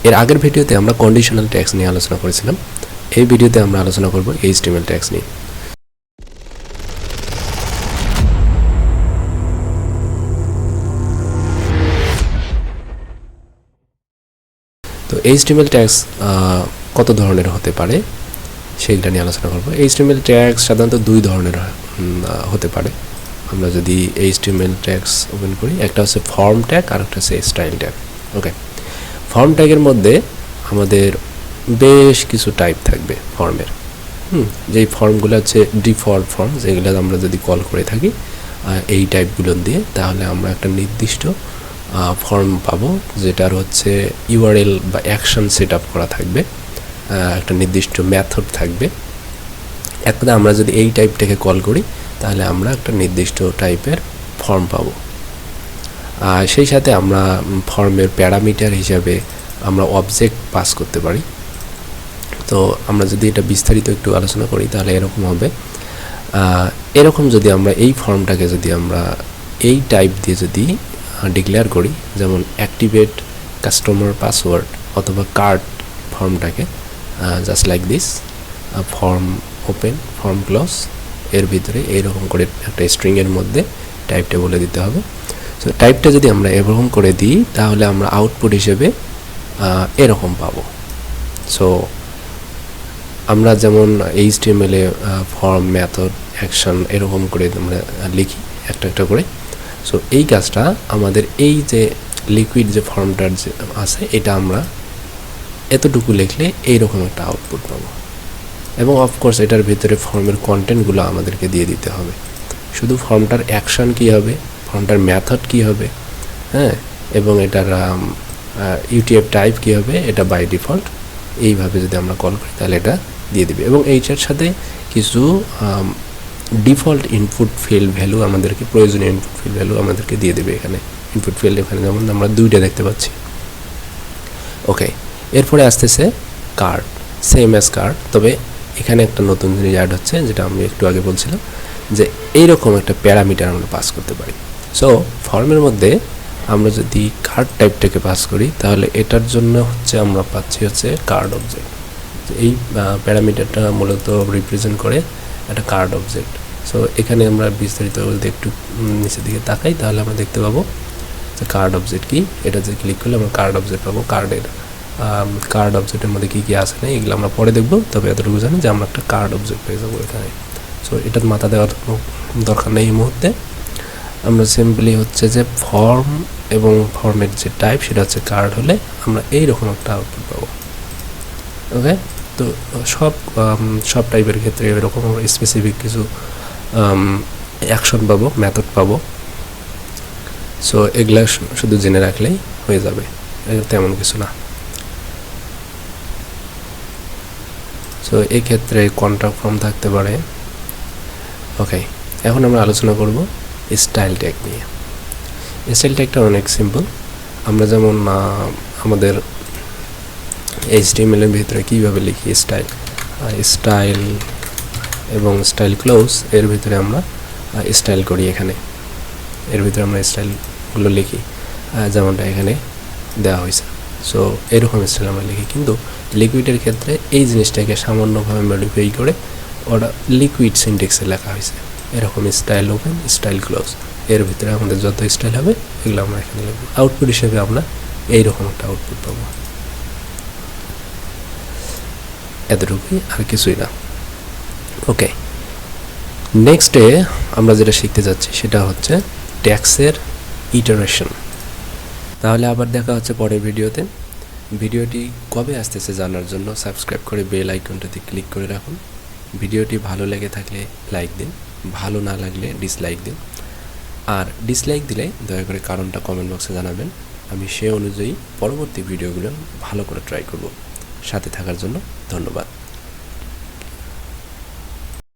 এর আগের ভিডিওতে আমরা কন্ডিশনাল ট্যাগস নিয়ে আলোচনা করেছিলাম। এই ভিডিওতে আমরা আলোচনা করব HTML ট্যাগস নিয়ে। তো HTML ট্যাগস কত ধরনের হতে পারে সেইটা নিয়ে আলোচনা করব। HTML ট্যাগস সাধারণত দুই ধরনের হতে পারে। আমরা যদি HTML ট্যাগস ওপেন করি, একটা হচ্ছে ফর্ম ট্যাগ আর একটা হচ্ছে স্টাইল ট্যাগ। ওকে, ফর্ম ট্যাগের মধ্যে আমাদের বেশ কিছু টাইপ থাকবে ফর্মের। যেই ফর্মগুলো হচ্ছে ডিফল্ট ফর্ম, যেগুলো আমরা যদি কল করে থাকি এই টাইপগুলো দিয়ে, তাহলে আমরা একটা নির্দিষ্ট ফর্ম পাবো যেটার হচ্ছে ইউআরএল বা অ্যাকশন সেট আপ করা থাকবে, একটা নির্দিষ্ট মেথড থাকবে। এক কথা আমরা যদি এই টাইপটাকে কল করি তাহলে আমরা একটা নির্দিষ্ট টাইপের ফর্ম পাবো। সেই সাথে আমরা ফর্মের প্যারামিটার হিসাবে আমরা অবজেক্ট পাস করতে পারি। তো আমরা যদি এটা বিস্তারিত একটু আলোচনা করি তাহলে এরকম হবে। এরকম যদি আমরা এই ফর্মটাকে যদি আমরা এই টাইপ দিয়ে যদি ডিক্লেয়ার করি, যেমন অ্যাক্টিভেট কাস্টমার পাসওয়ার্ড অথবা কার্ড ফর্মটাকে just like this, form open form close, এর ভিতরে এইরকম করে একটা স্ট্রিংয়ের মধ্যে টাইপটা বলে দিতে হবে। সো টাইপটা যদি আমরা এরকম করে দিই তাহলে আমরা আউটপুট হিসেবে এরকম পাবো। সো আমরা যেমন HTML এ ফর্ম, মেথড, অ্যাকশন এরকম করে আমরা লিখি একটা একটা করে। সো এই কাজটা আমাদের এই যে লিকুইড যে ফর্মটার যে আছে, এটা আমরা এতটুকু লিখলে এইরকম একটা আউটপুট পাবো। এবং অফকোর্স এটার ভিতরে ফর্মের কন্টেন্টগুলো আমাদেরকে দিয়ে দিতে হবে। শুধু ফর্মটার অ্যাকশন কী হবে, ফর্মটার মেথড কী হবে, হ্যাঁ, এবং এটার ইউটিএফ টাইপ কী হবে, এটা বাই ডিফল্ট এইভাবে যদি আমরা কল করি তাহলে এটা দিয়ে দিবে। এবং এইটার সাথে কিছু ডিফল্ট ইনপুট ফিল্ড ভ্যালু আমাদেরকে, প্রয়োজনীয় ইনপুট ফিল্ড ভ্যালু আমাদেরকে দিয়ে দেবে। এখানে ইনপুট ফিল্ড এখানে যেমন আমরা দুইটা দেখতে পাচ্ছি। ওকে, এরপরে আসতেছে কার্ড, সেম অ্যাজ কার্ড, তবে এখানে একটা নতুন জিনিস অ্যাড হচ্ছে, যেটা আমি একটু আগে বলছিলাম, যে এইরকম একটা প্যারামিটার আমরা পাস করতে পারি। সো ফর্মের মধ্যে আমরা যদি কার্ড টাইপটাকে পাস করি তাহলে এটার জন্য হচ্ছে আমরা পাচ্ছি হচ্ছে কার্ড অবজেক্ট। এই প্যারামিটারটা মূলত রিপ্রেজেন্ট করে একটা কার্ড অবজেক্ট। সো এখানে আমরা বিস্তারিত যদি একটু নিচের দিকে তাকাই তাহলে আমরা দেখতে পাবো যে কার্ড অবজেক্ট কি। এটা যে ক্লিক করলে আমরা কার্ড অবজেক্ট পাবো। কার্ড অবজেক্টের মধ্যে কী কী আছে না এগুলো আমরা পরে দেখবো, তবে এতটুকু জানি যে আমরা একটা কার্ড অবজেক্ট পেয়ে যাবো এখানে। সো এটার মাথা দেওয়ার দরকার নেই এই মুহূর্তে। আমরা সিম্পলি হচ্ছে যে ফর্ম এবং ফর্মের যে টাইপ সেটা হচ্ছে কার্ড হলে আমরা এইরকম একটা আউটপুট পাবো। ওকে, তো সব টাইপের ক্ষেত্রে এরকম আমরা স্পেসিফিক কিছু অ্যাকশন পাবো, মেথড পাবো। সো এগুলা শুধু জেনে রাখলেই হয়ে যাবে, তেমন কিছু না। সো এই ক্ষেত্রে কন্ট্রাক্ট ফর্ম থাকতে পারে। ওকে, এখন আমরা আলোচনা করব স্টাইল ট্যাগ নিয়ে। স্টাইল ট্যাগটা অনেক সিম্পল। আমরা যেমন আমাদের HTML এর ভিতরে কীভাবে লিখি স্টাইল এবং স্টাইল ক্লোজ, এর ভিতরে আমরা স্টাইল করি। এখানে এর ভিতরে আমরা স্টাইলগুলো লিখি যেমনটা এখানে দেওয়া হয়েছে। সো এরকম স্টাইল আমরা লিখি, কিন্তু লিকুইডের ক্ষেত্রে এই জিনিসটাকে সামান্যভাবে মডিফাই করে ওটা লিকুইড সিনট্যাক্সে লেখা হয়েছে। এরকম স্টাইল ওপেন, স্টাইল ক্লোজ, এর ভিতরে আমাদের যত স্টাইল হবে এগুলো আমরা এখানে লিখব। আউটপুট হিসেবে আমরা এইরকম একটা আউটপুট পাবো। এতটুকুই, আর কিছুই না। ওকে, নেক্সটে আমরা যেটা শিখতে যাচ্ছি সেটা হচ্ছে ট্যাগসের ইটারেশন। তাহলে আবার দেখা হচ্ছে পরের ভিডিওতে। ভিডিওটি কবে আসতেছে জানার জন্য সাবস্ক্রাইব করে বেল আইকনটাতে ক্লিক করে রাখুন। ভিডিওটি ভালো লেগে থাকলে লাইক দিন, ভালো না লাগলে ডিসলাইক দিন। আর ডিসলাইক দিলে দয়া করে কারণটা কমেন্ট বক্সে জানাবেন। আমি সে অনুযায়ী পরবর্তী ভিডিওগুলো ভালো করে ট্রাই করব। সাথে থাকার জন্য ধন্যবাদ।